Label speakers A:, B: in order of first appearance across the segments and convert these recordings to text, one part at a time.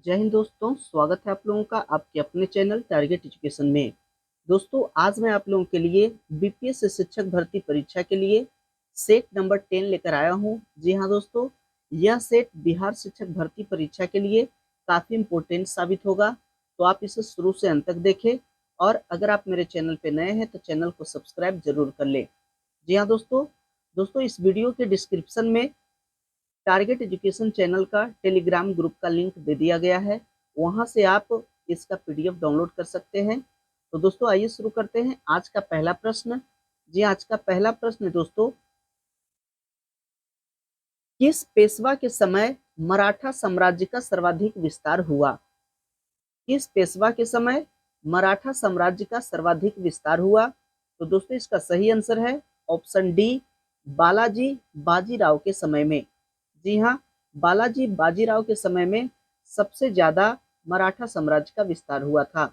A: जय हिंद दोस्तों, स्वागत है आप लोगों का आपके अपने चैनल टारगेट एजुकेशन में। दोस्तों, आज मैं आप लोगों के लिए बीपीएस शिक्षक भर्ती परीक्षा के लिए सेट नंबर 10 लेकर आया हूं। जी हां दोस्तों, यह सेट बिहार शिक्षक भर्ती परीक्षा के लिए काफ़ी इम्पोर्टेंट साबित होगा, तो आप इसे शुरू से अंत तक देखें। और अगर आप मेरे चैनल पर नए हैं तो चैनल को सब्सक्राइब जरूर कर लें। जी हाँ दोस्तों, इस वीडियो के डिस्क्रिप्शन में टारगेट एजुकेशन चैनल का टेलीग्राम ग्रुप का लिंक दे दिया गया है, वहां से आप इसका पीडीएफ डाउनलोड कर सकते हैं। तो दोस्तों, आइए शुरू करते हैं आज का पहला प्रश्न। जी, आज का पहला प्रश्न है दोस्तों, किस पेशवा के समय मराठा साम्राज्य का सर्वाधिक विस्तार हुआ? किस पेशवा के समय मराठा साम्राज्य का सर्वाधिक विस्तार हुआ? तो दोस्तों, इसका सही आंसर है ऑप्शन डी, बालाजी बाजीराव के समय में। जी हाँ, बालाजी बाजीराव के समय में सबसे ज्यादा मराठा साम्राज्य का विस्तार हुआ था।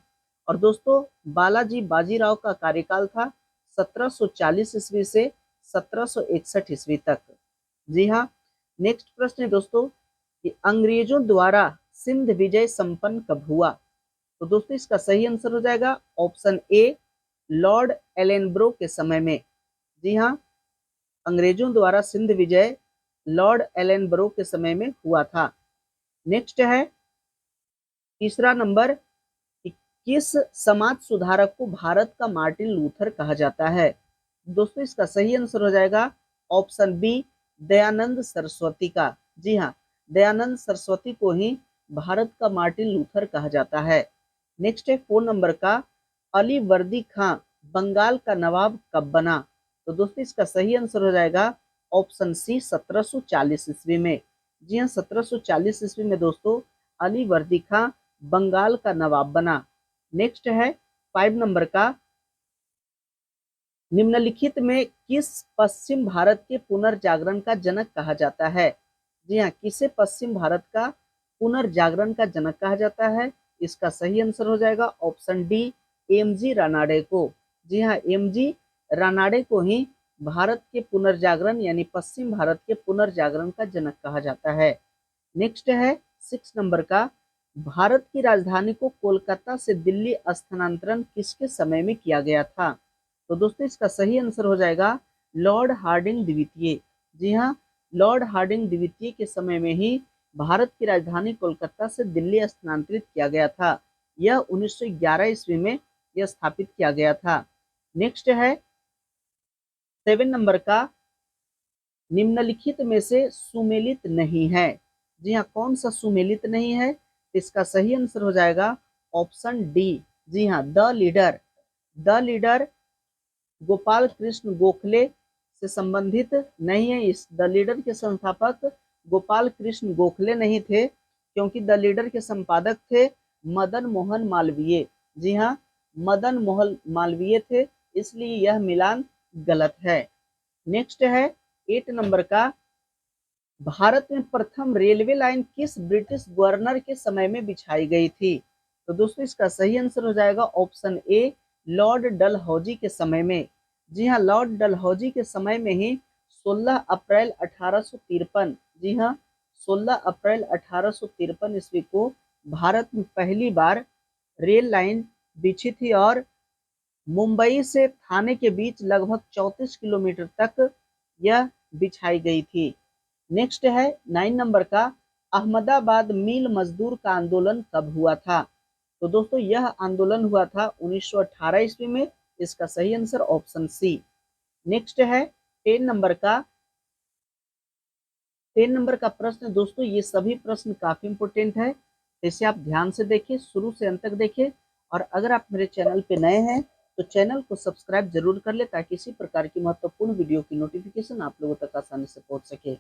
A: और दोस्तों, बालाजी बाजीराव का कार्यकाल था 1740 ईस्वी से 1761 ईस्वी तक। जी हाँ, नेक्स्ट प्रश्न है दोस्तों कि अंग्रेजों द्वारा सिंध विजय संपन्न कब हुआ? तो दोस्तों, इसका सही आंसर हो जाएगा ऑप्शन ए, लॉर्ड एलेनब्रो के समय में। जी हाँ, अंग्रेजों द्वारा सिंध विजय लॉर्ड एलेनब्रो के समय में हुआ था। नेक्स्ट है तीसरा नंबर कि किस समाज सुधारक को भारत का मार्टिन लूथर कहा जाता है? दोस्तों, इसका सही आंसर हो जाएगा ऑप्शन बी, दयानंद सरस्वती का। जी हाँ, दयानंद सरस्वती को ही भारत का मार्टिन लूथर कहा जाता है। नेक्स्ट है 4 नंबर का, अली वर्दी खां बंगाल का नवाब कब बना? तो दोस्तों, इसका सही आंसर हो जाएगा ऑप्शन सी, 1740 ईस्वी में। जी हाँ, 1740 ईस्वी में दोस्तों अली वर्दी खां बंगाल का नवाब बना। नेक्स्ट है 5 नंबर का, निम्नलिखित में किस पश्चिम भारत के पुनर्जागरण का जनक कहा जाता है? जी हाँ, किसे पश्चिम भारत का पुनर्जागरण का जनक कहा जाता है? इसका सही आंसर हो जाएगा ऑप्शन डी, एमजी रानाडे को। जी हाँ, एमजी रानाडे को ही भारत के पुनर्जागरण यानी पश्चिम भारत के पुनर्जागरण का जनक कहा जाता है। नेक्स्ट है 6 नंबर का, भारत की राजधानी को कोलकाता से दिल्ली स्थानांतरण किसके समय में किया गया था? तो दोस्तों, इसका सही आंसर हो जाएगा लॉर्ड हार्डिंग द्वितीय। जी हाँ, लॉर्ड हार्डिंग द्वितीय के समय में ही भारत की राजधानी कोलकाता से दिल्ली स्थानांतरित किया गया था। यह 1911 ईस्वी में यह स्थापित किया गया था। नेक्स्ट है 7 नंबर का, निम्नलिखित में से सुमेलित नहीं है। जी हाँ, कौन सा सुमेलित नहीं है? इसका सही आंसर हो जाएगा ऑप्शन डी। जी हाँ, the leader. The leader Gopal Krishna Gokhale से संबंधित नहीं है। इस द लीडर के संस्थापक गोपाल कृष्ण गोखले नहीं थे, क्योंकि द लीडर के संपादक थे मदन मोहन मालवीय। जी हाँ, मदन मोहन मालवीय थे, इसलिए यह मिलान गलत है। नेक्स्ट है 8 नंबर का, भारत में प्रथम रेलवे लाइन किस ब्रिटिश गवर्नर के समय में बिछाई गई थी? तो दोस्तों, इसका सही आंसर हो जाएगा ऑप्शन ए, लॉर्ड डलहौजी के समय में। जी हाँ, लॉर्ड डलहौजी के समय में ही 16 अप्रैल 1853, जी हाँ, 16 अप्रैल 1853 ईस्वी को भारत में पहली बार रेल लाइन बिछी थी और मुंबई से थाने के बीच लगभग 34 किलोमीटर तक यह बिछाई गई थी। नेक्स्ट है 9 नंबर का, अहमदाबाद मिल मजदूर का आंदोलन कब हुआ था? तो दोस्तों, यह आंदोलन हुआ था 1918 ईस्वी में। इसका सही आंसर ऑप्शन सी। नेक्स्ट है 10 नंबर का, 10 नंबर का प्रश्न दोस्तों, ये सभी प्रश्न काफी इंपोर्टेंट है, तो इसे आप ध्यान से देखिए, शुरू से अंत तक देखिए। और अगर आप मेरे चैनल पे नए हैं तो चैनल को सब्सक्राइब जरूर कर ले, ताकि इसी प्रकार की महत्वपूर्ण वीडियो की नोटिफिकेशन आप लोगों तक आसानी से पहुंच सके।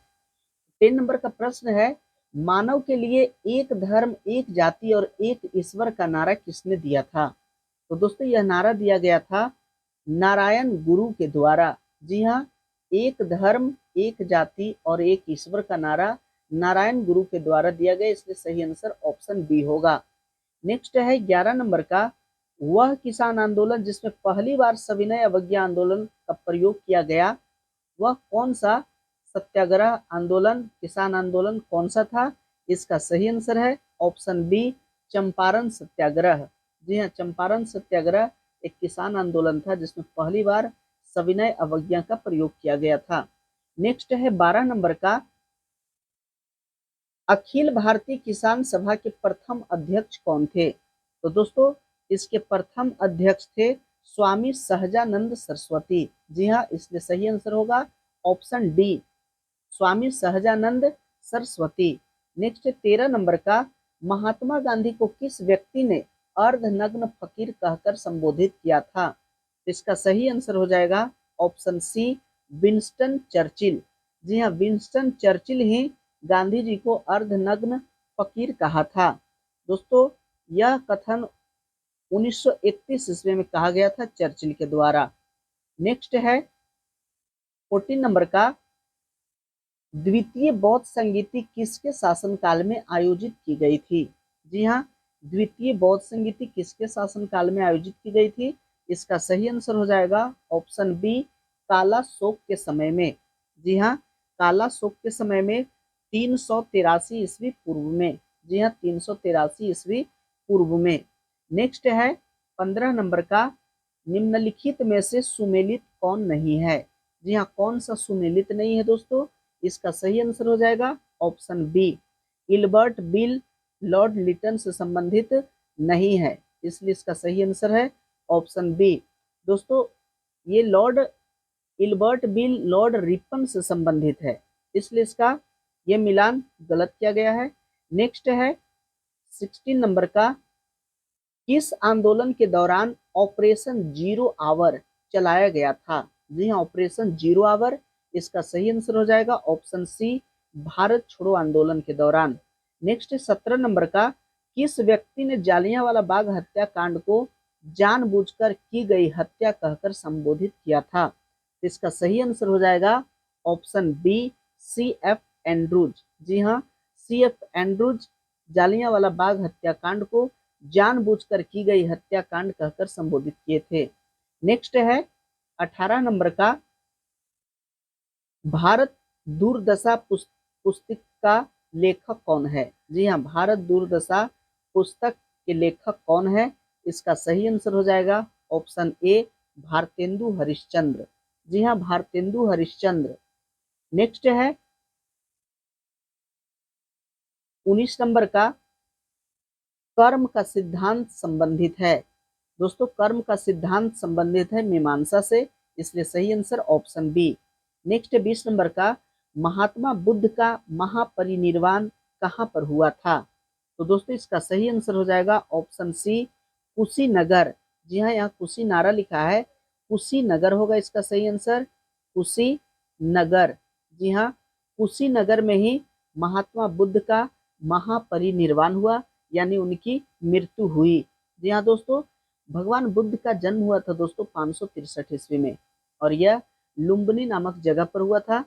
A: 10 नंबर का प्रश्न है, मानव के लिए एक धर्म, एक जाति और एक ईश्वर का नारा किसने दिया था? तो दोस्तों, यह नारा दिया गया था नारायण गुरु के द्वारा। जी हाँ, एक धर्म, एक जाति और एक ईश्वर का नारा नारायण गुरु के द्वारा दिया गया, इसलिए सही आंसर ऑप्शन बी होगा। नेक्स्ट है 11 नंबर का, वह किसान आंदोलन जिसमें पहली बार सविनय अवज्ञा आंदोलन का प्रयोग किया गया, वह कौन सा सत्याग्रह आंदोलन, किसान आंदोलन कौन सा था? इसका सही आंसर है ऑप्शन बी चंपारण सत्याग्रह। जी हाँ, चंपारण सत्याग्रह एक किसान आंदोलन था जिसमें पहली बार सविनय अवज्ञा का प्रयोग किया गया था। नेक्स्ट है 12 नंबर का, अखिल भारतीय किसान सभा के प्रथम अध्यक्ष कौन थे? तो दोस्तों इसके प्रथम अध्यक्ष थे स्वामी सहजानंद सरस्वती। जी हाँ, इसलिए सही आंसर होगा option D Swami Sahajanand Saraswati. Next 13 number का, महात्मा गांधी को किस व्यक्ति ने अर्धनग्न फकीर कहकर संबोधित किया था? इसका सही आंसर हो जाएगा ऑप्शन सी विंस्टन चर्चिल। जी हाँ, विंस्टन चर्चिल ही गांधी जी को अर्धनग्न फकीर कहा था। दोस्तों यह कथन 1931 ईस्वी में कहा गया था चर्चिल के द्वारा। नेक्स्ट है 14 नंबर का, द्वितीय बौद्ध संगीति किसके शासनकाल में आयोजित की गई थी? जी हाँ, द्वितीय बौद्ध संगीति किसके शासनकाल में आयोजित की गई थी? इसका सही आंसर हो जाएगा ऑप्शन बी काला शोक के समय में। जी हाँ, काला शोक के समय में 383 ईस्वी पूर्व में। जी हाँ, 383 ईस्वी पूर्व में। नेक्स्ट है 15 नंबर का, निम्नलिखित में से सुमेलित कौन नहीं है? जी हाँ, कौन सा सुमेलित नहीं है दोस्तों? इसका सही आंसर हो जाएगा option B Ilbert bill Lord Lytton से संबंधित नहीं है, इसलिए इसका सही आंसर है ऑप्शन बी। दोस्तों ये Lord Ilbert bill Lord Ripon से संबंधित है, इसलिए इसका ये मिलान गलत किया गया है। नेक्स्ट है 16 नंबर का, किस आंदोलन के दौरान ऑपरेशन जीरो आवर चलाया गया था? जी हाँ, ऑपरेशन जीरो आवर। इसका सही आंसर हो जाएगा ऑप्शन सी भारत छोड़ो आंदोलन के दौरान। नेक्स्ट 17 नंबर का, किस व्यक्ति ने जालियांवाला बाग हत्याकांड को जानबूझकर की गई हत्या कहकर संबोधित किया था? इसका सही आंसर हो जाएगा option B C F Andrews. जी हाँ, C F Andrews Jallianwala Bagh हत्याकांड को जानबूझकर की गई हत्याकांड कहकर संबोधित किए थे। नेक्स्ट है 18 नंबर का, भारत दूरदशा पुस्तक का लेखक कौन है? जी हाँ, भारत दूरदशा पुस्तक के लेखक कौन है? इसका सही आंसर हो जाएगा ऑप्शन ए भारतेंदु हरिश्चंद्र। जी हाँ, भारतेंदु हरिश्चंद्र। नेक्स्ट है 19 नंबर का, कर्म का सिद्धांत संबंधित है। दोस्तों कर्म का सिद्धांत संबंधित है मीमांसा से, इसलिए सही answer option B. Next 20 number का, महात्मा बुद्ध का महापरिनिर्वाण कहाँ पर हुआ था? तो दोस्तों इसका सही आंसर हो जाएगा ऑप्शन सी कुशीनगर। जी हाँ, यहाँ कुशीनारा लिखा है, कुशीनगर होगा इसका सही आंसर, कुशीनगर। जी हाँ, कुशीनगर में ही महात्मा बुद्ध का महापरिनिर्वाण हुआ, यानी उनकी मृत्यु हुई। जी हाँ दोस्तों, भगवान बुद्ध का जन्म हुआ था दोस्तों 563 ईस्वी में, और यह लुम्बिनी नामक जगह पर हुआ था।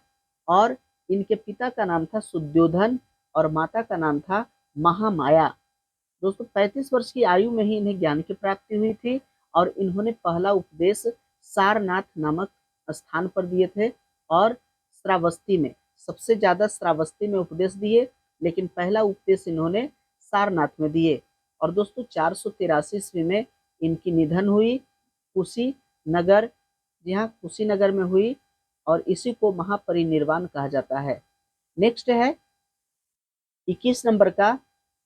A: और इनके पिता का नाम था शुद्धोधन और माता का नाम था महामाया। दोस्तों 35 वर्ष की आयु में ही इन्हें ज्ञान की प्राप्ति हुई थी, और इन्होंने पहला उपदेश सारनाथ नामक स्थान पर दिए थे, और श्रावस्ती में सबसे ज्यादा श्रावस्ती में उपदेश दिए, लेकिन पहला उपदेश इन्होंने सारनाथ में दिए। और दोस्तों 483 ईस्वी में इनकी निधन हुई कुशीनगर। जी हाँ, कुशीनगर में हुई, और इसी को महापरिनिर्वाण कहा जाता है। नेक्स्ट है 21 नंबर का,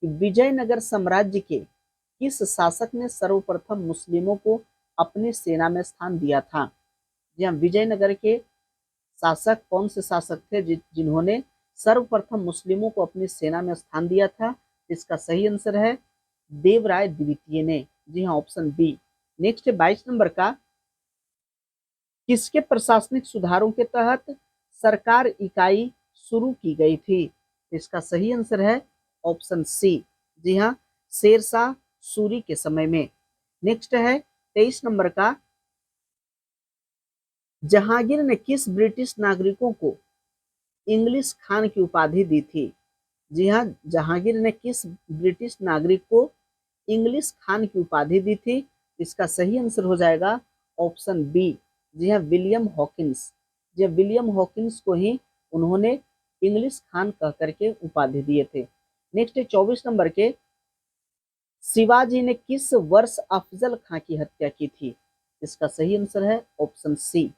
A: विजयनगर साम्राज्य के किस शासक ने सर्वप्रथम मुस्लिमों को अपनी सेना में स्थान दिया था? जी हाँ, विजयनगर के शासक कौन से शासक थे जिन्होंने सर्वप्रथम मुस्लिमों को अपनी सेना में स्थान दिया था? इसका सही आंसर है देवराय द्वितीय ने। जी हाँ, ऑप्शन बी। नेक्स्ट 22 नंबर का, किसके प्रशासनिक सुधारों के तहत सरकार इकाई शुरू की गई थी? इसका सही आंसर है ऑप्शन सी। जी हाँ, शेरशाह सूरी के समय में। नेक्स्ट है 23 नंबर का, जहांगीर ने किस ब्रिटिश नागरिकों को इंग्लिश खान की उपाधि दी थी? जी हाँ, जहांगीर ने किस ब्रिटिश नागरिक को इंग्लिश खान की उपाधि दी थी? इसका सही आंसर हो जाएगा ऑप्शन बी। जी हाँ, विलियम हॉकिंस। जी हाँ, विलियम हॉकिंस को ही उन्होंने इंग्लिश खान कह करके उपाधि दिए थे। नेक्स्ट है 24 नंबर के, शिवाजी ने किस वर्ष अफजल खां की हत्या की थी? इसका सही आंसर है ऑप्शन सी,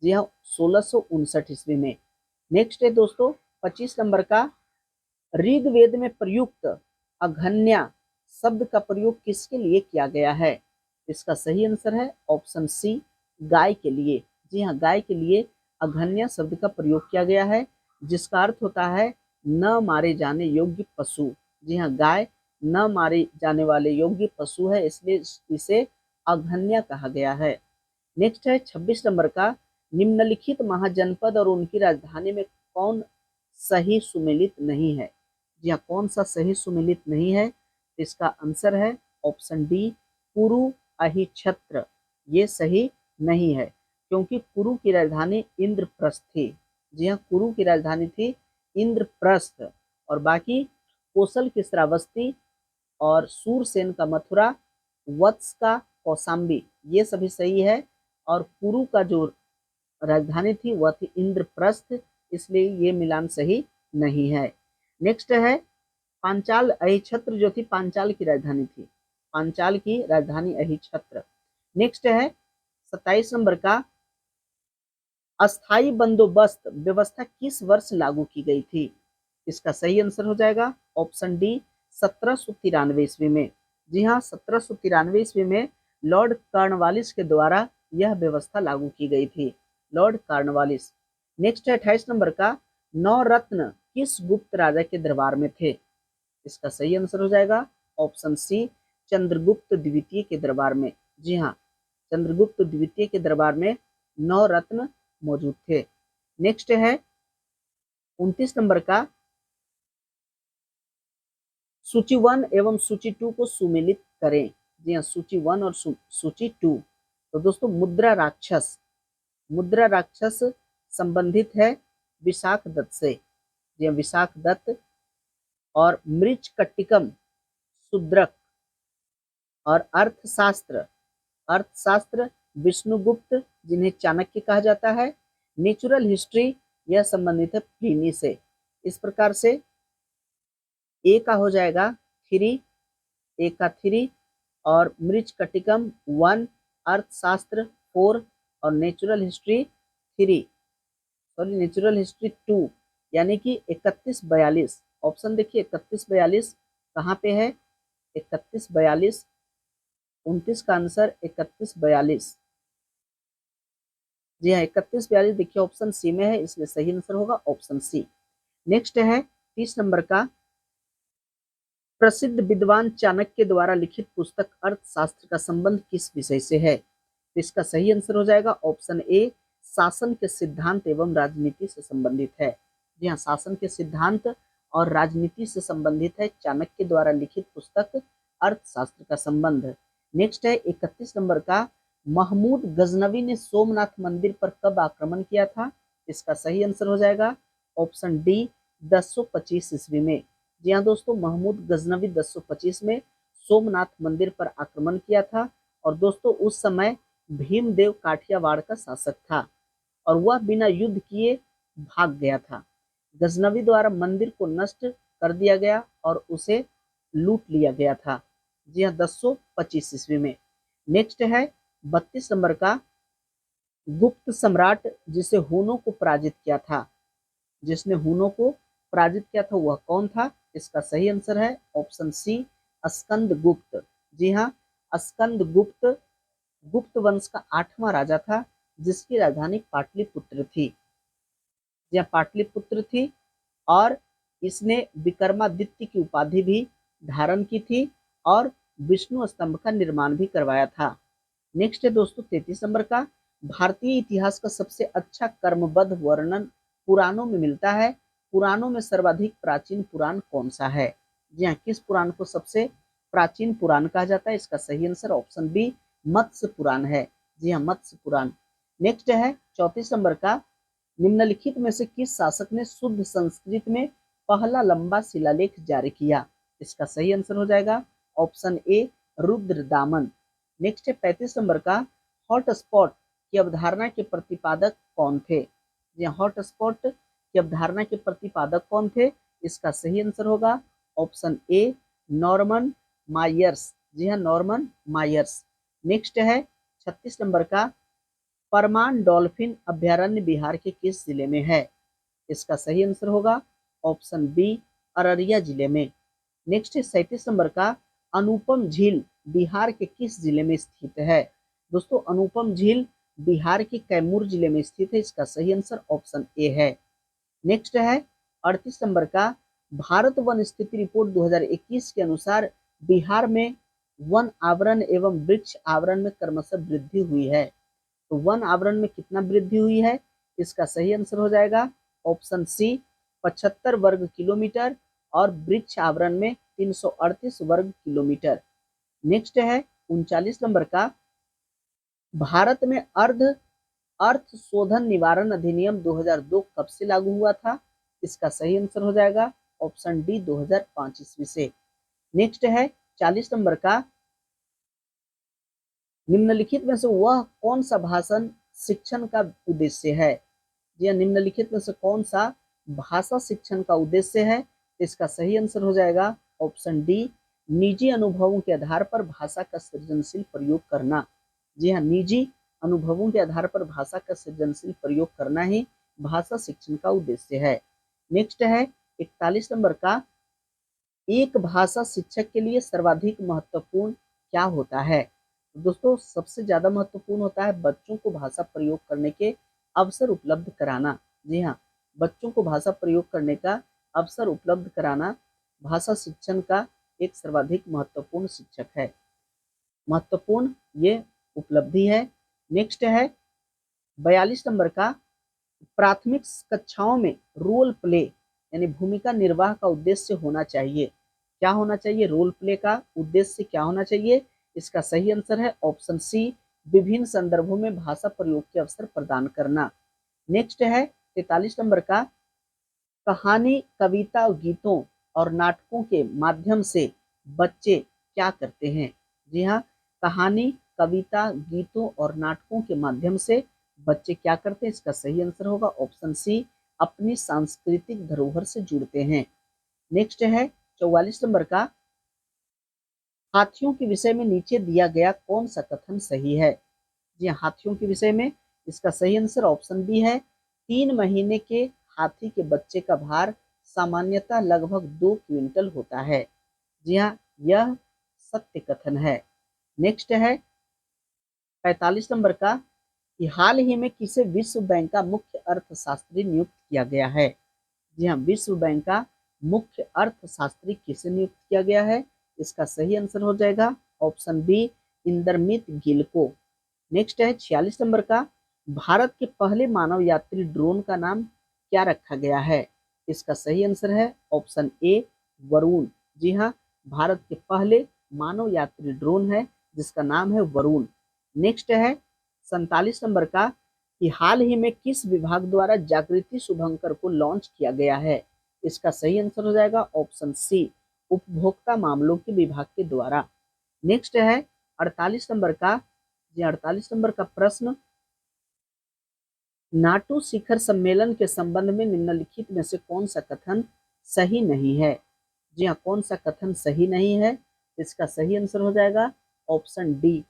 A: जी हाँ 1659 ईस्वी में। नेक्स्ट है दोस्तों 25 नंबर का, ऋग्वेद में प्रयुक्त अघन्या शब्द का प्रयोग किसके लिए किया गया है? इसका सही आंसर है ऑप्शन सी, गाय के लिए। जी हाँ, गाय के लिए अघन्या शब्द का प्रयोग किया गया है, जिसका अर्थ होता है न मारे जाने योग्य पशु। जी हाँ, गाय न मारे जाने वाले योग्य पशु है, इसलिए इसे अघन्या कहा गया है। नेक्स्ट है 26 नंबर का, निम्नलिखित महाजनपद और उनकी राजधानी में कौन सही सुमेलित नहीं है? जी हाँ, कौन सा सही सुमेलित नहीं है? इसका आंसर है ऑप्शन डी, कुरु अहिछत्र। ये सही नहीं है, क्योंकि कुरु की राजधानी इंद्रप्रस्थ थी। जी हाँ, कुरु की राजधानी थी इंद्रप्रस्थ, और बाकी कोसल की श्रावस्ती और सूरसेन का मथुरा, वत्स का कौशाम्बी, ये सभी सही है। और कुरु का जो राजधानी थी वह थी इंद्रप्रस्थ, इसलिए ये मिलान सही नहीं है। नेक्स्ट है पांचाल अहिछत्र, जो थी पांचाल की राजधानी थी, पांचाल की राजधानी अहिछत्र। नेक्स्ट है 27 नंबर का, अस्थाई बंदोबस्त व्यवस्था किस वर्ष लागू की गई थी? इसका सही आंसर हो जाएगा ऑप्शन डी, 1793 ईस्वी में। जी हाँ, 1793 ईस्वी में लॉर्ड कॉर्नवालिस के द्वारा यह व्यवस्था लागू की गई थी, लॉर्ड कॉर्नवालिस। नेक्स्ट है 28 नंबर का, नवरत्न किस गुप्त राजा के दरबार में थे? इसका सही आंसर हो जाएगा ऑप्शन सी, चंद्रगुप्त द्वितीय के दरबार में। जी हाँ, चंद्रगुप्त द्वितीय के दरबार में नवरत्न मौजूद थे। नेक्स्ट है 29 नंबर का, सूची 1 एवं सूची 2 को सुमेलित करें। जी हाँ, सूची 1 और सूची 2। तो दोस्तों मुद्रा राक्षस संबंधित है विशाख दत्त से। जी हाँ, विशाख दत्त। और मृच्छकटिकम शूद्रक। और अर्थशास्त्र विष्णुगुप्त, जिन्हें चाणक्य कहा जाता है। नेचुरल हिस्ट्री, यह संबंधित है प्लिनी से। इस प्रकार से ए का हो जाएगा 3, ए का 3, और मृच्छकटिकम 1, अर्थशास्त्र 4, और natural history 3, sorry natural history 2, यानी कि 3142। ऑप्शन देखिए 3142 कहाँ पे है? 3142, 29 का आंसर 3142। जी हाँ, 3142 देखिए ऑप्शन सी में है, इसलिए सही आंसर होगा ऑप्शन सी। नेक्स्ट है 30 नंबर का, प्रसिद्ध विद्वान चाणक्य द्वारा लिखित पुस्तक अर्थशास्त्र का संबंध किस विषय से है? इसका सही आंसर हो जाएगा ऑप्शन ए, शासन के सिद्धांत एवं राजनीति से संबंधित है। जी हाँ, शासन के सिद्धांत और राजनीति से संबंधित है चाणक्य द्वारा लिखित पुस्तक अर्थशास्त्र का संबंध। नेक्स्ट है 31 नंबर का, महमूद गजनवी ने सोमनाथ मंदिर पर कब आक्रमण किया था? इसका सही आंसर हो जाएगा ऑप्शन डी, 1025 ईस्वी में। जी हाँ दोस्तों, महमूद गजनवी 1025 में सोमनाथ मंदिर पर आक्रमण किया था। और दोस्तों उस समय भीमदेव काठियावाड़ का शासक था, और वह बिना युद्ध किए भाग गया था। गजनवी द्वारा मंदिर को नष्ट कर दिया गया और उसे लूट लिया गया था। जी हाँ, 1025 ईस्वी में। नेक्स्ट है 32 नंबर का, गुप्त सम्राट जिसे हुनों को पराजित किया था, जिसने हुनों को पराजित किया था वह कौन था? इसका सही आंसर है ऑप्शन सी, स्कंद गुप्त। जी हाँ, स्कंद गुप्त गुप्त वंश का 8वां राजा था, जिसकी राजधानी पाटलिपुत्र थी। जी हाँ, पाटलिपुत्र थी। और इसने विक्रमादित्य की उपाधि भी धारण की थी, और विष्णु स्तंभ का निर्माण भी करवाया था। नेक्स्ट है दोस्तों 33 नंबर का, भारतीय इतिहास का सबसे अच्छा क्रमबद्ध वर्णन पुराणों में मिलता है। पुराणों में सर्वाधिक प्राचीन पुराण कौन सा है? जी हाँ, किस पुराण को सबसे प्राचीन पुराण कहा जाता है? इसका सही आंसर ऑप्शन बी, मत्स्य पुराण है। जी हाँ, मत्स्य पुराण। नेक्स्ट है 34 नंबर का, निम्नलिखित में से किस शासक ने शुद्ध संस्कृत में पहला लंबा शिलालेख जारी किया? इसका सही आंसर हो जाएगा ऑप्शन ए, रुद्रदामन। नेक्स्ट है 35 नंबर का, हॉटस्पॉट की अवधारणा के प्रतिपादक कौन थे? जी हॉटस्पॉट की अवधारणा के प्रतिपादक कौन थे? इसका सही आंसर होगा ऑप्शन ए नॉर्मन मायर्स। जी हाँ, नॉर्मन मायर्स। नेक्स्ट है 36 नंबर का, परमान डॉल्फिन अभयारण्य बिहार के किस जिले में है? इसका सही आंसर होगा ऑप्शन बी अररिया जिले में। नेक्स्ट है 37 नंबर का, अनुपम झील बिहार के किस जिले में स्थित है? दोस्तों, अनुपम झील बिहार के कैमूर जिले में स्थित है। इसका सही आंसर ऑप्शन ए है। नेक्स्ट है 38 नंबर का, भारत वन स्थिति रिपोर्ट 2021 के अनुसार बिहार में वन आवरण एवं वृक्ष आवरण में क्रमशः वृद्धि हुई है। तो वन आवरण में कितना वृद्धि हुई है? इसका सही आंसर हो जाएगा ऑप्शन सी 75 वर्ग किलोमीटर और वृक्ष आवरण में 338 वर्ग किलोमीटर। नेक्स्ट है 39 नंबर का, भारत में अर्थ शोधन निवारण अधिनियम 2002 कब से लागू हुआ था? इसका सही आंसर हो जाएगा ऑप्शन डी 2005 ईस्वी से। नेक्स्ट है 40 नंबर का, निम्नलिखित में से वह कौन सा भाषण शिक्षण का उद्देश्य है? जी हाँ, निम्नलिखित में से कौन सा भाषा शिक्षण का उद्देश्य है? इसका सही आंसर हो जाएगा ऑप्शन डी निजी अनुभवों के आधार पर भाषा का सृजनशील प्रयोग करना। जी हाँ, निजी अनुभवों के आधार पर भाषा का सृजनशील प्रयोग करना ही भाषा शिक्षण का उद्देश्य है। नेक्स्ट है 41 नंबर का, एक भाषा शिक्षक के लिए सर्वाधिक महत्वपूर्ण क्या होता है? दोस्तों, सबसे ज्यादा महत्वपूर्ण होता है बच्चों को भाषा प्रयोग करने के अवसर उपलब्ध कराना। जी हाँ, बच्चों को भाषा प्रयोग करने का अवसर उपलब्ध कराना भाषा शिक्षण का एक सर्वाधिक महत्वपूर्ण शिक्षक है, महत्वपूर्ण ये उपलब्धि है। नेक्स्ट है 42 नंबर का, प्राथमिक कक्षाओं में रोल प्ले यानी भूमिका निर्वाह का उद्देश्य होना चाहिए। क्या होना चाहिए? रोल प्ले का उद्देश्य क्या होना चाहिए? इसका सही आंसर है ऑप्शन सी विभिन्न संदर्भों में भाषा प्रयोग के अवसर प्रदान करना। नेक्स्ट है 43 नंबर का, कहानी, कविता, गीतों और नाटकों के माध्यम से बच्चे क्या करते हैं? जी हाँ, कहानी, कविता, गीतों और नाटकों के माध्यम से बच्चे क्या करते हैं? इसका सही आंसर होगा ऑप्शन सी अपनी सांस्कृतिक धरोहर से जुड़ते हैं। नेक्स्ट है 44 नंबर का, हाथियों के विषय में नीचे दिया गया कौन सा कथन सही है? जी हाँ, हाथियों के विषय में इसका सही आंसर ऑप्शन बी है 3 महीने के हाथी के बच्चे का भार सामान्यतः लगभग 2 क्विंटल होता है। जी हाँ, यह सत्य कथन है। नेक्स्ट है 45 नंबर का, कि हाल ही में किसे विश्व बैंक का मुख्य अर्थशास्त्री नियुक्त किया गया है? जी हाँ, विश्व बैंक का मुख्य अर्थशास्त्री किसे नियुक्त किया गया है? इसका सही आंसर हो जाएगा ऑप्शन बी इंदरमित गिल को। नेक्स्ट है 46 नंबर का, भारत के पहले मानव यात्री ड्रोन का नाम क्या रखा गया है? इसका सही आंसर है ऑप्शन ए वरुण। जी हाँ, भारत के पहले मानव यात्री ड्रोन है जिसका नाम है वरुण। नेक्स्ट है 47 नंबर का, कि हाल ही में किस विभाग द्वारा जागृति शुभंकर को लॉन्च किया गया है? इसका सही आंसर हो जाएगा ऑप्शन सी उपभोक्ता मामलों के विभाग के द्वारा। नेक्स्ट है 48 नंबर का, जी 48 नंबर का प्रश्न, नाटो शिखर सम्मेलन के संबंध में निम्नलिखित में से कौन सा कथन सही नहीं है? जी हाँ, कौन सा कथन सही नहीं है? इसका सही आंसर हो जाएगा ऑप्शन डी।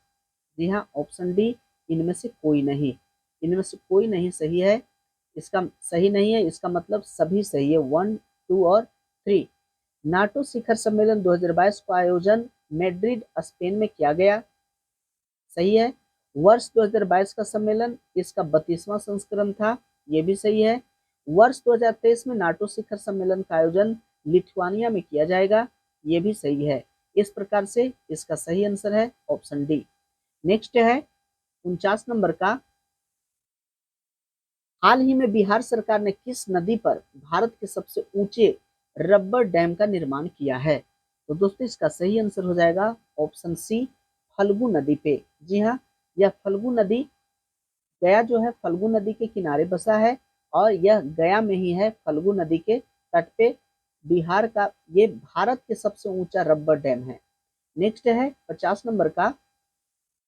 A: जी हाँ, ऑप्शन डी इनमें से कोई नहीं, इनमें से कोई नहीं सही है। इसका सही नहीं है, इसका मतलब सभी सही है, 1, 2 और 3। नाटो शिखर सम्मेलन 2022 का आयोजन मैड्रिड स्पेन में किया गया, सही है। वर्ष 2022 का सम्मेलन इसका 32वां संस्करण था, ये भी सही है। वर्ष 2023 में नाटो शिखर सम्मेलन का आयोजन लिथुआनिया में किया जाएगा, ये भी सही है। इस प्रकार से इसका सही आंसर है ऑप्शन डी। नेक्स्ट है 49 नंबर का, हाल ही में बिहार सरकार ने किस नदी पर भारत के सबसे ऊंचे रबर डैम का निर्माण किया है? तो दोस्तों, इसका सही आंसर हो जाएगा ऑप्शन सी फल्गु नदी पे। जी हाँ, यह फल्गु नदी, गया जो है फल्गु नदी के किनारे बसा है और यह गया में ही है, फल्गु नदी के तट पे बिहार का ये भारत के सबसे ऊंचा रबर डैम है। नेक्स्ट है 50 नंबर का,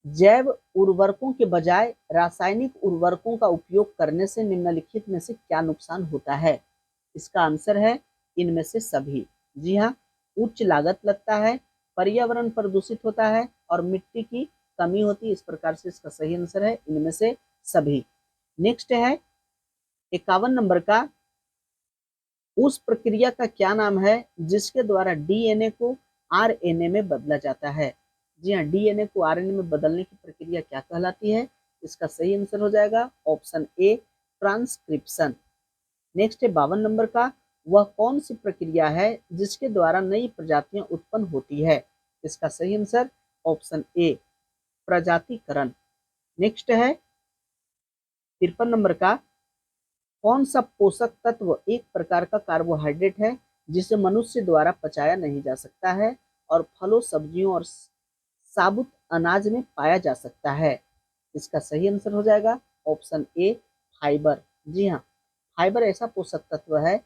A: जैव उर्वरकों के बजाय रासायनिक उर्वरकों का उपयोग करने से निम्नलिखित में से क्या नुकसान होता है? इसका आंसर है इनमें से सभी। जी हाँ, उच्च लागत लगता है, पर्यावरण प्रदूषित होता है और मिट्टी की कमी होती है। इस प्रकार से इसका सही आंसर है इनमें से सभी। नेक्स्ट है 51 नंबर का, उस प्रक्रिया का क्या नाम है जिसके द्वारा डीएनए को आरएनए में बदला जाता है। जी हाँ, डीएनए को आरएनए में बदलने की प्रक्रिया क्या कहलाती है? इसका सही आंसर हो जाएगा ऑप्शन ए, ट्रांसक्रिप्शन। नेक्स्ट है 52 नंबर का, वह कौन सी प्रक्रिया है जिसके द्वारा नई प्रजातियां उत्पन्न होती है? इसका सही आंसर ऑप्शन ए, प्रजातिकरण। नेक्स्ट है 53 नंबर का, कौन सा पोषक तत्व एक प्रकार का कार्बोहाइड्रेट है जिसे मनुष्य द्वारा पचाया नहीं जा सकता है और फलों, सब्जियों और साबुत अनाज में पाया जा सकता है? इसका सही आंसर हो जाएगा ऑप्शन ए, फाइबर। जी हाँ, फाइबर ऐसा पोषक तत्व है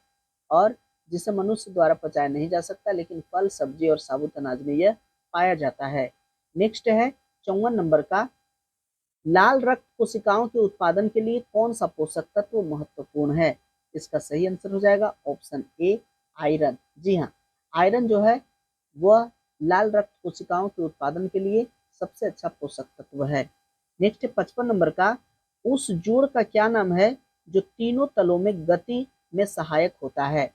A: और जिसे मनुष्य द्वारा पचाया नहीं जा सकता, लेकिन फल, सब्जी और साबुत अनाज में यह पाया जाता है। नेक्स्ट है 54 नंबर का, लाल रक्त कोशिकाओं के उत्पादन के लिए कौन सा पोषक तत्व महत्वपूर्ण है? इसका सही आंसर हो जाएगा ऑप्शन ए, आयरन। जी हाँ, आयरन जो है वह लाल रक्त कोशिकाओं के उत्पादन के लिए सबसे अच्छा पोषक तत्व है। नेक्स्ट 55 नंबर का, उस जोड़ का क्या नाम है जो तीनों तलों में गति में सहायक होता है?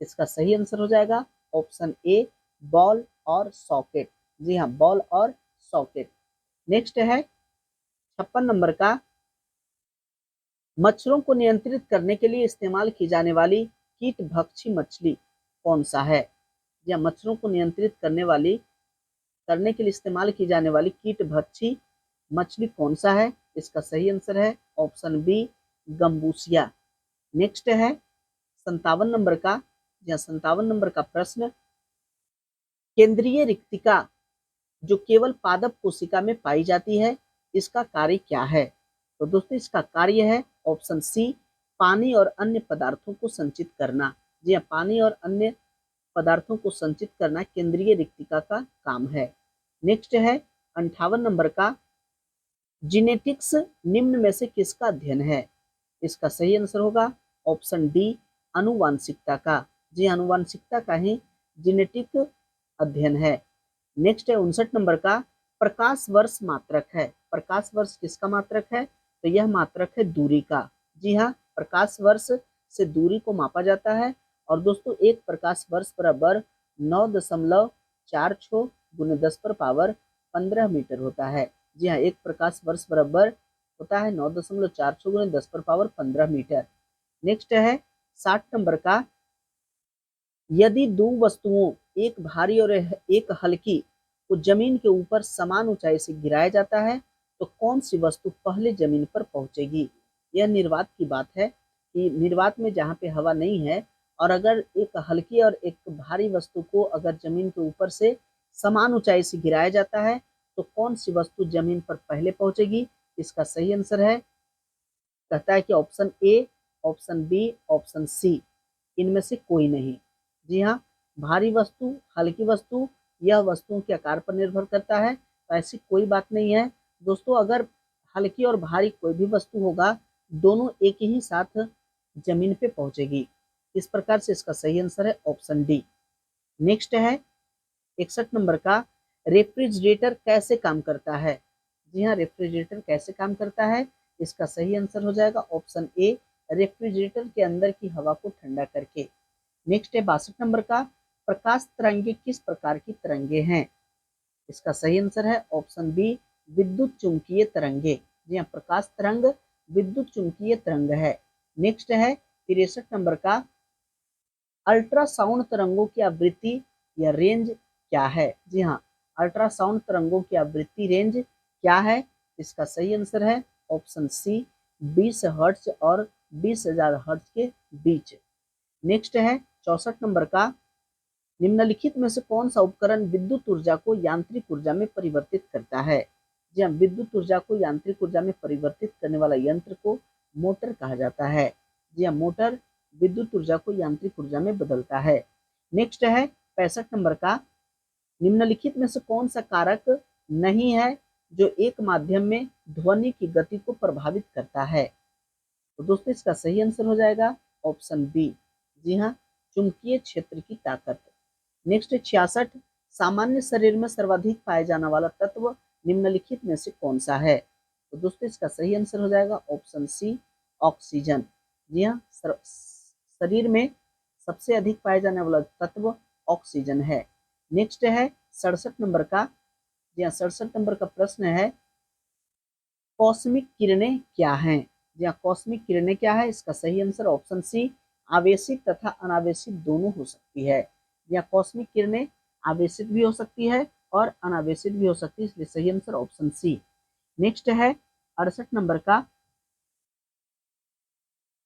A: इसका सही आंसर हो जाएगा ऑप्शन ए, बॉल और सॉकेट। जी हाँ, बॉल और सॉकेट। नेक्स्ट है 56 नंबर का, मच्छरों को नियंत्रित करने के लिए इस्तेमाल की जाने वाली कीटभक्षी मछली कौन सा है? या मच्छरों को नियंत्रित करने के लिए इस्तेमाल की जाने वाली कीटभक्षी मछली कौन सा है? इसका सही आंसर है ऑप्शन बी, गंबूसिया। नेक्स्ट है 57 नंबर का, या 57 नंबर का प्रश्न, केंद्रीय रिक्तिका जो केवल पादप कोशिका में पाई जाती है, इसका कार्य क्या है? तो दोस्तों इसका कार्य है ऑप्शन सी, पानी और अन्य पदार्थों को संचित करना। जी हाँ, पानी और अन्य पदार्थों को संचित करना केंद्रीय रिक्तिका का काम है। नेक्स्ट है 58 नंबर का, जीनेटिक्स निम्न में से किसका अध्ययन है? इसका सही आंसर होगा ऑप्शन डी, अनुवांशिकता का। जी, अनुवांशिकता का ही जीनेटिक अध्ययन है। नेक्स्ट है 59 नंबर का, प्रकाश वर्ष मात्रक है। प्रकाश वर्ष किसका मात्रक है? तो यह मात्रक है दूरी का। जी हाँ, प्रकाश वर्ष से दूरी को मापा जाता है और दोस्तों एक प्रकाश वर्ष बराबर 9.46 गुने 10 पर पावर 15 मीटर होता है। जी हाँ, एक प्रकाश वर्ष बराबर होता है 9.46 गुने 10 पर पावर 15 मीटर। नेक्स्ट है 60 नंबर का, यदि दो वस्तुओं, एक भारी और एक हल्की, को जमीन के ऊपर समान ऊंचाई से गिराया जाता है तो कौन सी वस्तु पहले जमीन पर पहुंचेगी? यह निर्वात की बात है कि निर्वात में जहाँ पे हवा नहीं है और अगर एक हल्की और एक भारी वस्तु को अगर जमीन के ऊपर से समान ऊंचाई से गिराया जाता है तो कौन सी वस्तु जमीन पर पहले पहुंचेगी? इसका सही आंसर है, कहता है कि option A, option B, option C, इनमें से कोई नहीं। जी हाँ, भारी वस्तु, हल्की वस्तु, यह वस्तुओं के आकार पर निर्भर करता है, तो ऐसी कोई बात नहीं है दोस्तों। अगर हल्की और भारी कोई भी वस्तु होगा, दोनों एक ही साथ जमीन पे पहुंचेगी। इस प्रकार से इसका सही आंसर है ऑप्शन डी। नेक्स्ट है 61 नंबर का, रेफ्रिजरेटर कैसे काम करता है? जी हाँ, रेफ्रिजरेटर कैसे काम करता है? इसका सही आंसर हो जाएगा ऑप्शन ए, रेफ्रिजरेटर के अंदर की हवा को ठंडा करके। नेक्स्ट है 62 नंबर का, प्रकाश तरंगे किस प्रकार की तरंगे हैं? इसका सही आंसर है ऑप्शन बी, विद्युत चुंबकीय तरंगे। जी हाँ, प्रकाश तरंग विद्युत चुंबकीय तरंग है। नेक्स्ट है 63 नंबर का, अल्ट्रासाउंड तरंगों की आवृत्ति या रेंज क्या है? जी हाँ, अल्ट्रासाउंड तरंगों की आवृत्ति रेंज क्या है? इसका सही आंसर है ऑप्शन सी, 20 हर्ट्ज और 20,000 हर्ट्ज के बीच। नेक्स्ट है 64 नंबर का, निम्नलिखित में से कौन सा उपकरण विद्युत ऊर्जा को यांत्रिक ऊर्जा में परिवर्तित करता है? जी हाँ, विद्युत ऊर्जा को यांत्रिक ऊर्जा में परिवर्तित करने वाला यंत्र को मोटर कहा जाता है। जी हाँ, मोटर विद्युत ऊर्जा को यांत्रिक ऊर्जा में बदलता है। नेक्स्ट है 65 नंबर का, निम्नलिखित में से कौन सा कारक नहीं है जो एक माध्यम में ध्वनि की गति को प्रभावित करता है? तो दोस्तों इसका सही आंसर हो जाएगा ऑप्शन बी। जी हाँ, चुंबकीय क्षेत्र की ताकत। नेक्स्ट 66, सामान्य शरीर में सर्वाधिक पाया जाने वाला तत्व निम्नलिखित में से कौन सा है? तो दोस्तों इसका सही आंसर हो जाएगा ऑप्शन सी, ऑक्सीजन। जी हाँ, शरीर में सबसे अधिक पाया जाने वाला तत्व ऑक्सीजन है। नेक्स्ट है 67 नंबर का, जी हाँ 67 नंबर का प्रश्न है, कॉस्मिक किरणें क्या हैं? जी हाँ, कॉस्मिक किरणें क्या है? इसका सही आंसर ऑप्शन सी, आवेशित तथा अनावेशित दोनों हो सकती है। जी हाँ, कॉस्मिक किरणें आवेशित भी हो सकती है और अनावेशित भी हो सकती है, इसलिए सही आंसर ऑप्शन सी। नेक्स्ट है 68 नंबर का,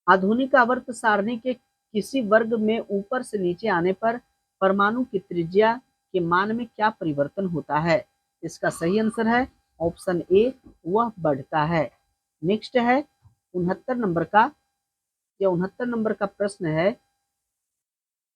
A: आधुनिक आवर्त सारणी के किसी वर्ग में ऊपर से नीचे आने पर परमाणु की त्रिज्या के मान में क्या परिवर्तन होता है? इसका सही आंसर है ऑप्शन ए, वह बढ़ता है। नेक्स्ट है 69 नंबर का, या 69 नंबर का प्रश्न है,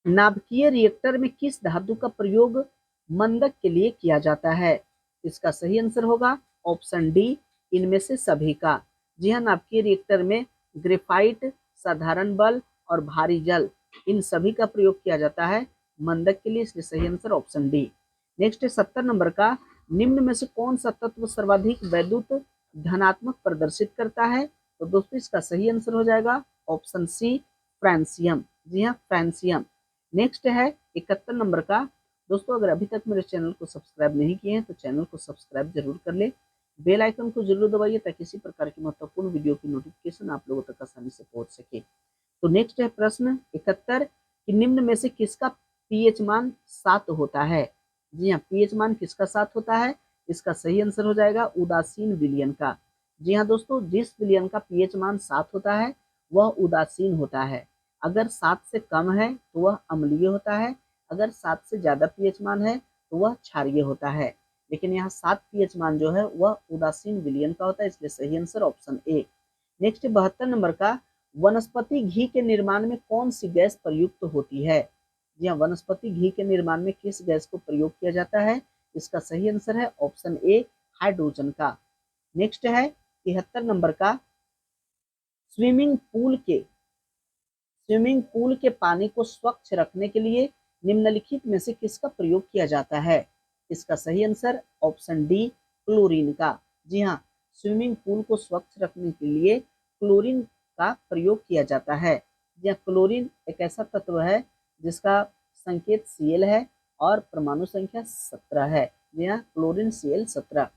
A: नाभिकीय रिएक्टर में किस धातु का प्रयोग मंदक के लिए किया जाता है? इसका सही आंसर होगा ऑप्शन डी, इनमें से सभी का। जी हाँ, नाभिकीय रिएक्टर में ग्रेफाइट, साधारण बल और भारी जल, इन सभी का प्रयोग किया जाता है मंदक के लिए, इसलिए सही आंसर ऑप्शन डी। नेक्स्ट है 70 नंबर का, निम्न में से कौन सा तत्व सर्वाधिक वैद्युत धनात्मक प्रदर्शित करता है? तो दोस्तों इसका सही आंसर हो जाएगा ऑप्शन सी, फ्रांसियम। जी हाँ, फ्रांसियम। नेक्स्ट है 71 नंबर का, दोस्तों अगर अभी तक मेरे चैनल को सब्सक्राइब नहीं किए हैं तो चैनल को सब्सक्राइब जरूर कर ले, बेल आइकन को जरूर दबाइए ताकि इसी प्रकार की महत्वपूर्ण वीडियो की नोटिफिकेशन आप लोगों तक आसानी से पहुंच सके। तो नेक्स्ट है प्रश्न 71, कि निम्न में से किसका पीएच मान 7 होता है? जी हाँ, पीएच मान किसका 7 होता है? इसका सही आंसर हो जाएगा उदासीन विलयन का। जी हाँ दोस्तों, जिस विलयन का पीएच मान 7 होता है वह उदासीन होता है। अगर 7 से कम है तो वह अम्लीय होता है, अगर 7 से ज्यादा पीएच मान है तो वह क्षारीय होता है। लेकिन यहाँ 7 पीएच मान जो है वह उदासीन विलयन का होता है, इसलिए सही answer option A. Next 72 number का, वनस्पति घी के निर्माण में कौन सी गैस प्रयुक्त होती है? जी हाँ, वनस्पति घी के निर्माण में किस गैस को प्रयोग किया जाता है? इसका सही आंसर है ऑप्शन ए, हाइड्रोजन का। नेक्स्ट है 73 नंबर का, स्विमिंग पूल के स्विमिंग पूल के पानी को स्वच्छ रखने के लिए निम्नलिखित में से किसका प्रयोग किया जाता है? इसका सही आंसर ऑप्शन डी, क्लोरीन का। जी हाँ, स्विमिंग पूल को स्वच्छ रखने के लिए क्लोरीन का प्रयोग किया जाता है। जी हाँ, क्लोरीन एक ऐसा तत्व है जिसका संकेत Cl है और परमाणु संख्या 17 है। जी हाँ, क्लोरीन Cl17।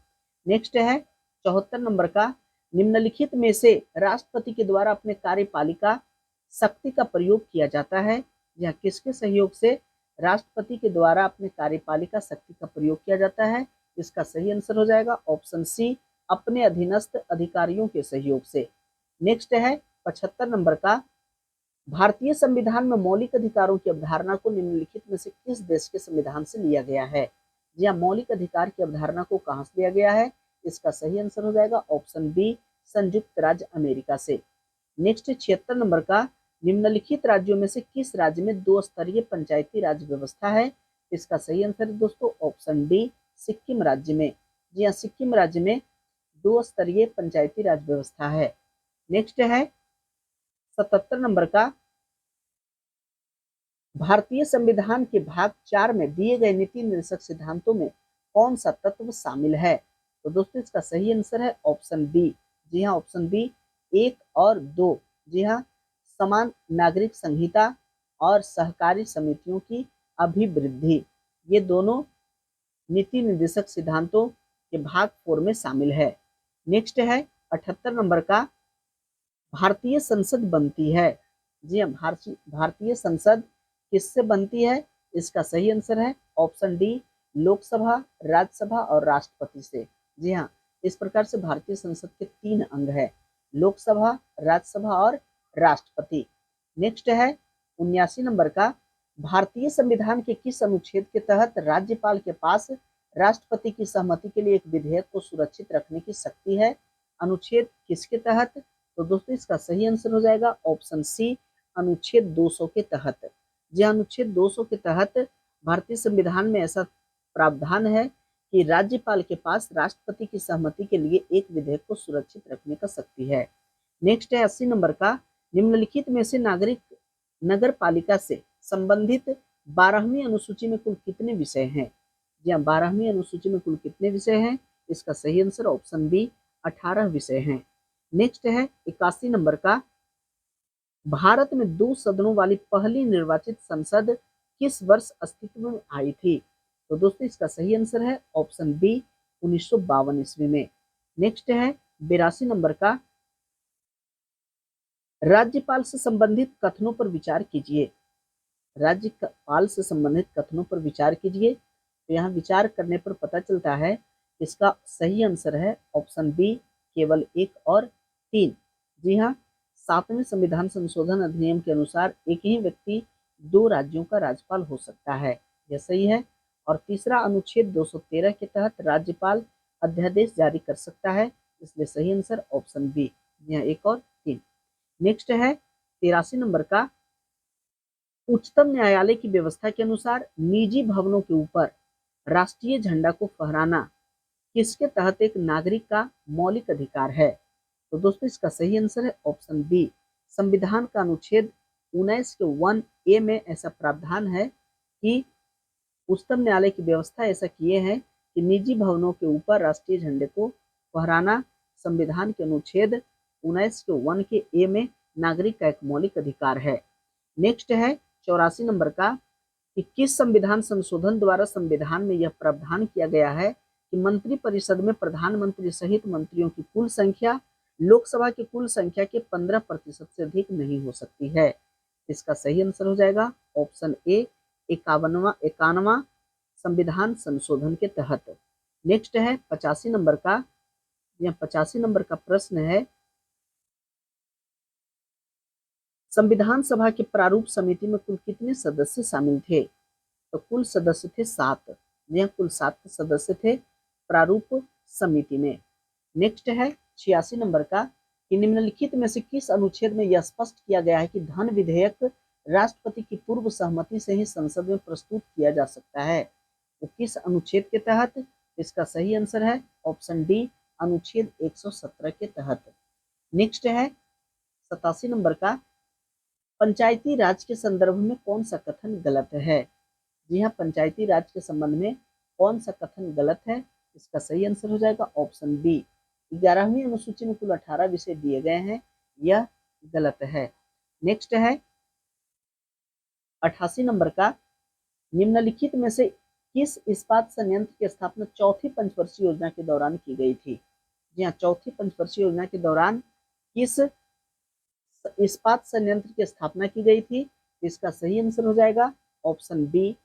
A: नेक्स्ट है 74 नंबर का, निम्नलिखित में से राष्ट्रपति के द्वारा अपने कार्यपालिका शक्ति का प्रयोग किया जाता है? यह किसके सहयोग से राष्ट्रपति के द्वारा अपने कार्यपालिका शक्ति का प्रयोग किया जाता है? इसका सही आंसर हो जाएगा ऑप्शन सी, अपने अधीनस्थ अधिकारियों के सहयोग से। नेक्स्ट है 75 नंबर का, भारतीय संविधान में मौलिक अधिकारों की अवधारणा को निम्नलिखित में से किस देश के संविधान से लिया गया है? जी हाँ, मौलिक अधिकार की अवधारणा को कहां से लिया गया है? इसका सही आंसर हो जाएगा ऑप्शन बी, संयुक्त राज्य अमेरिका से। नेक्स्ट 76 नंबर का, निम्नलिखित राज्यों में से किस राज्य में 2 स्तरीय पंचायती राज व्यवस्था है? इसका सही आंसर है दोस्तों ऑप्शन डी, सिक्किम राज्य में। जी हाँ, सिक्किम राज्य में 2 स्तरीय पंचायती राज व्यवस्था है। नेक्स्ट है 77 नंबर का, भारतीय संविधान के भाग 4 में दिए गए नीति निर्देशक सिद्धांतों में कौन सा तत्व शामिल है? तो दोस्तों इसका सही आंसर है ऑप्शन बी। जी हाँ, ऑप्शन बी 1 और 2। जी हाँ, समान नागरिक संहिता और सहकारी समितियों की अभिवृद्धि, ये दोनों नीति निर्देशक सिद्धांतों के भाग 4 में शामिल है। नेक्स्ट है 78 नंबर का, भारतीय संसद बनती है। जी हाँ, भारतीय संसद किससे बनती है? इसका सही आंसर है ऑप्शन डी, लोकसभा, राज्यसभा और राष्ट्रपति से। जी हाँ, इस प्रकार से भारतीय संसद के 3 अंग है, लोकसभा, राज्यसभा और राष्ट्रपति। नेक्स्ट है 79 नंबर का, भारतीय संविधान के किस अनुच्छेद के तहत राज्यपाल के पास राष्ट्रपति की सहमति के लिए एक विधेयक को सुरक्षित रखने की शक्ति है? अनुच्छेद किसके तहत? तो दोस्तों इसका सही आंसर हो जाएगा ऑप्शन सी, अनुच्छेद 200 के तहत। जी अनुच्छेद 200 के तहत भारतीय संविधान में ऐसा प्रावधान है कि राज्यपाल के पास राष्ट्रपति की सहमति के लिए एक विधेयक को सुरक्षित रखने का शक्ति है। नेक्स्ट है 80 नंबर का, निम्नलिखित में से नागरिक नगर पालिका से संबंधित 12वीं अनुसूची में कुल कितने विषय हैं? जी हाँ, 12वीं अनुसूची में कुल कितने विषय हैं? इसका सही आंसर ऑप्शन बी 18 विषय हैं। नेक्स्ट है 81 नंबर का, भारत में 2 सदनों वाली पहली निर्वाचित संसद किस वर्ष अस्तित्व में आई थी? तो दोस्तों इसका सही आंसर है ऑप्शन बी 1952 ईस्वी में। नेक्स्ट है 82 नंबर का, राज्यपाल से संबंधित कथनों पर विचार कीजिए। राज्यपाल से संबंधित कथनों पर विचार कीजिए। तो यहाँ विचार करने पर पता चलता है इसका सही आंसर है ऑप्शन बी केवल 1 और 3। जी हाँ, 7वें संविधान संशोधन अधिनियम के अनुसार एक ही व्यक्ति 2 राज्यों का राज्यपाल हो सकता है, यह सही है। और तीसरा अनुच्छेद 213 के तहत राज्यपाल अध्यादेश जारी कर सकता है, इसलिए सही आंसर ऑप्शन बी, जी हाँ 1 और 3। नेक्स्ट है 83 नंबर का, उच्चतम न्यायालय की व्यवस्था के अनुसार निजी भवनों के ऊपर राष्ट्रीय झंडा को फहराना किसके तहत एक नागरिक का मौलिक अधिकार है? तो दोस्तों इसका सही आंसर है ऑप्शन बी, संविधान का अनुच्छेद 19 के 1A में ऐसा प्रावधान है कि उच्चतम न्यायालय की व्यवस्था ऐसा किए हैं कि निजी भवनों के ऊपर राष्ट्रीय झंडे को फहराना संविधान के अनुच्छेद 19 के 1 के ए में नागरिक का एक मौलिक अधिकार है। नेक्स्ट है 84 नंबर का, कि किस संविधान संशोधन द्वारा संविधान में यह प्रावधान किया गया है कि मंत्रिपरिषद में प्रधानमंत्री सहित मंत्रियों की कुल संख्या लोकसभा की कुल संख्या के 15% से अधिक नहीं हो सकती है? इसका सही आंसर हो जाएगा ऑप्शन ए 51वां संविधान संशोधन के तहत। नेक्स्ट है 85 नंबर का, यह 85 नंबर का प्रश्न है, संविधान सभा के प्रारूप समिति में कुल कितने सदस्य शामिल थे? तो कुल सदस्य थे 7, यह कुल 7 सदस्य थे प्रारूप समिति में। नेक्स्ट है 86 नंबर का, कि निम्नलिखित में से किस अनुच्छेद में यह स्पष्ट किया गया है कि धन विधेयक राष्ट्रपति की पूर्व सहमति से ही संसद में प्रस्तुत किया जा सकता है? तो किस अनुच्छेद के तहत? इसका सही आंसर है ऑप्शन डी, अनुच्छेद 117 के तहत। नेक्स्ट है 87 नंबर का, पंचायती राज के संदर्भ में कौन सा कथन गलत है? जी हाँ, पंचायती राज के संबंध में कौन सा कथन गलत है? इसका सही आंसर हो जाएगा ऑप्शन बी, 11वीं अनुसूची में कुल 18 विषय दिए गए हैं, यह गलत है। नेक्स्ट है 88 नंबर का, निम्नलिखित में से किस इस्पात संयंत्र की स्थापना चौथी पंचवर्षीय योजना के दौरान की गई थी? जी हाँ, चौथी पंचवर्षीय योजना के दौरान किस इस्पात संयंत्र की स्थापना की गई थी? इसका सही आंसर हो जाएगा ऑप्शन बी,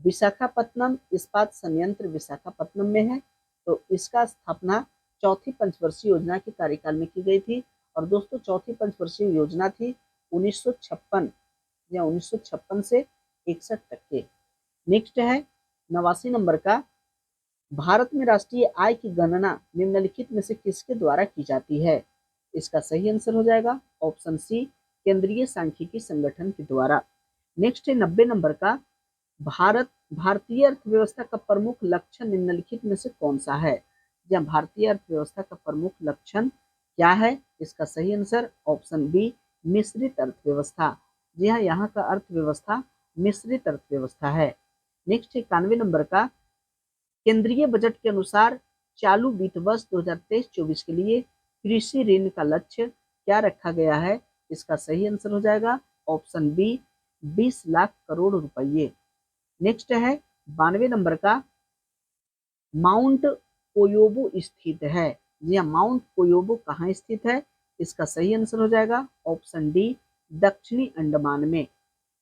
A: विशाखापत्तनम इस्पात संयंत्र विशाखापत्तनम में है। तो इसका स्थापना चौथी पंचवर्षीय योजना के कार्यकाल में की गई थी। और दोस्तों चौथी पंचवर्षीय योजना थी 1956 या 1956 से 61 तक के। नेक्स्ट है 89 नंबर का, भारत में राष्ट्रीय आय की गणना निम्नलिखित में से किसके द्वारा की जाती है? इसका सही आंसर हो जाएगा ऑप्शन सी, केंद्रीय सांख्यिकी संगठन के द्वारा। नेक्स्ट है 90 नंबर का, भारतीय अर्थव्यवस्था का प्रमुख लक्षण निम्नलिखित में से कौन सा है? या भारतीय अर्थव्यवस्था का प्रमुख लक्षण क्या है? इसका सही आंसर ऑप्शन बी, मिश्रित अर्थव्यवस्था। जी हाँ, यहाँ का अर्थव्यवस्था मिश्रित अर्थव्यवस्था है। नेक्स्ट 91 नंबर का, केंद्रीय बजट के अनुसार चालू वित्त वर्ष 2023-24 के लिए कृषि ऋण का लक्ष्य क्या रखा गया है? इसका सही आंसर हो जाएगा ऑप्शन बी, 20 लाख करोड़ रुपये। नेक्स्ट है 92 नंबर का, माउंट कोयोबो स्थित है। जी हाँ, माउंट कोयोबो कहाँ स्थित है? इसका सही आंसर हो जाएगा ऑप्शन डी, दक्षिणी अंडमान में।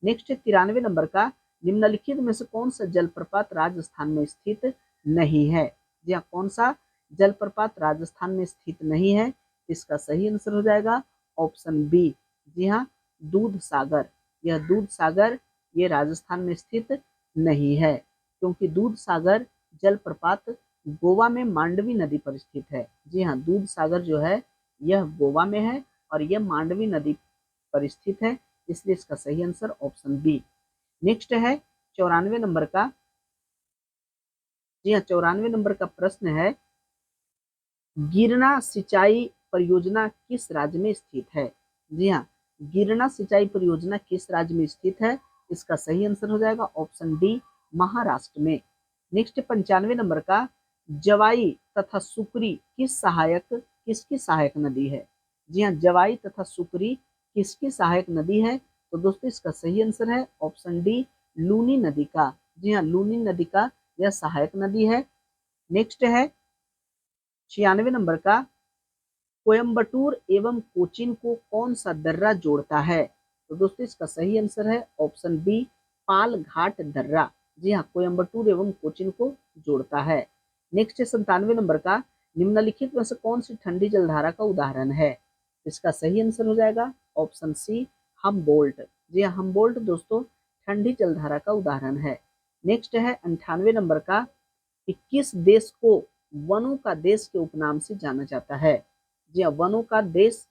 A: नेक्स्ट 93 नंबर का, निम्नलिखित में से कौन सा जलप्रपात राजस्थान में स्थित नहीं है? जी हाँ, कौन सा जलप्रपात राजस्थान में स्थित नहीं है? इसका सही आंसर हो जाएगा ऑप्शन बी, जी हाँ, दूध सागर। यह दूध सागर ये राजस्थान में स्थित नहीं है, क्योंकि दूध सागर जलप्रपात गोवा में मांडवी नदी पर स्थित है। जी हाँ, दूध सागर जो है यह गोवा में है और यह मांडवी नदी पर स्थित है, इसलिए इसका सही आंसर ऑप्शन बी। नेक्स्ट है 94 नंबर का, जी हाँ 94 नंबर का प्रश्न है, गिरना सिंचाई परियोजना किस राज्य में स्थित है? जी हाँ, गिरना सिंचाई परियोजना किस राज्य में स्थित है? इसका सही आंसर हो जाएगा ऑप्शन डी महाराष्ट्र में। नेक्स्ट 95 नंबर का, जवाई तथा सुकरी किसकी सहायक नदी है? जी हाँ, जवाई तथा सुकरी किसकी सहायक नदी है? तो दोस्तों इसका सही आंसर है ऑप्शन डी लूनी नदी का। जी हाँ, लूनी नदी का यह सहायक नदी है। नेक्स्ट है 96 नंबर का, कोयम्बटूर एवं कोचीन को कौन सा दर्रा जोड़ता है? तो दोस्तों इसका सही आंसर है ऑप्शन बी पाल घाट दर्रा। जी हाँ, कोयम्बटूर एवं कोचीन को जोड़ता है। नेक्स्ट है 97 नंबर का, निम्नलिखित में से कौन सी ठंडी जलधारा का उदाहरण है? इसका सही आंसर हो जाएगा ऑप्शन सी हमबोल्ट। जी हाँ, हमबोल्ट दोस्तों ठंडी जलधारा का उदाहरण है। नेक्स्ट है 98 नंबर का, कि किस देश को वनों का देश के उपनाम से जाना जाता है? जी हाँ, वनों का देश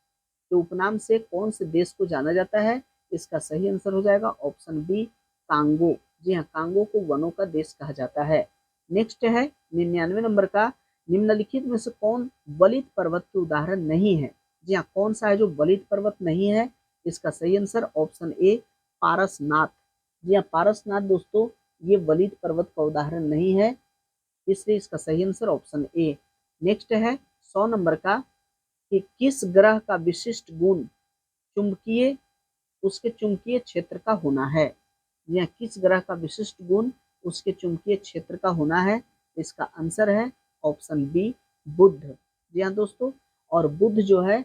A: के उपनाम से कौन से देश को जाना जाता है? इसका सही आंसर हो जाएगा ऑप्शन बी कांगो। जी हाँ, कांगो को वनों का देश कहा जाता है। नेक्स्ट है 99 नंबर का, निम्नलिखित में से कौन वलित पर्वत के उदाहरण नहीं है? जी हाँ, कौन सा है जो वलित पर्वत नहीं है? इसका सही आंसर ऑप्शन ए पारसनाथ। जी हाँ, पारसनाथ दोस्तों ये वलित पर्वत का उदाहरण नहीं है, इसलिए इसका सही आंसर ऑप्शन ए। नेक्स्ट है 100 नंबर का, कि किस ग्रह का विशिष्ट गुण चुंबकीय उसके चुंबकीय क्षेत्र का होना है? यह किस ग्रह का विशिष्ट गुण उसके चुंबकीय क्षेत्र का होना है? इसका आंसर है ऑप्शन बी बुध। जी हाँ दोस्तों, और बुध जो है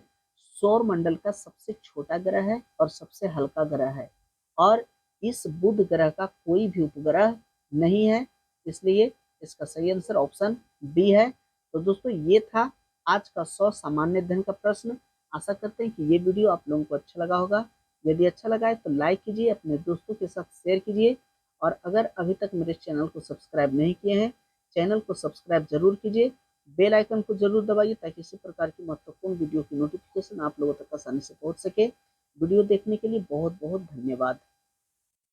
A: सौर मंडल का सबसे छोटा ग्रह है और सबसे हल्का ग्रह है, और इस बुध ग्रह का कोई भी उपग्रह नहीं है, इसलिए इसका सही आंसर ऑप्शन बी है। तो दोस्तों ये था आज का 100 सामान्य अध्ययन का प्रश्न। आशा करते हैं कि ये वीडियो आप लोगों को अच्छा लगा होगा। यदि अच्छा लगा है तो लाइक कीजिए, अपने दोस्तों के साथ शेयर कीजिए, और अगर अभी तक मेरे चैनल को सब्सक्राइब नहीं किए हैं, चैनल को सब्सक्राइब जरूर कीजिए, बेल आइकन को जरूर दबाइए, ताकि इसी प्रकार की महत्वपूर्ण वीडियो की नोटिफिकेशन आप लोगों तक आसानी से पहुंच सके। वीडियो देखने के लिए बहुत बहुत धन्यवाद।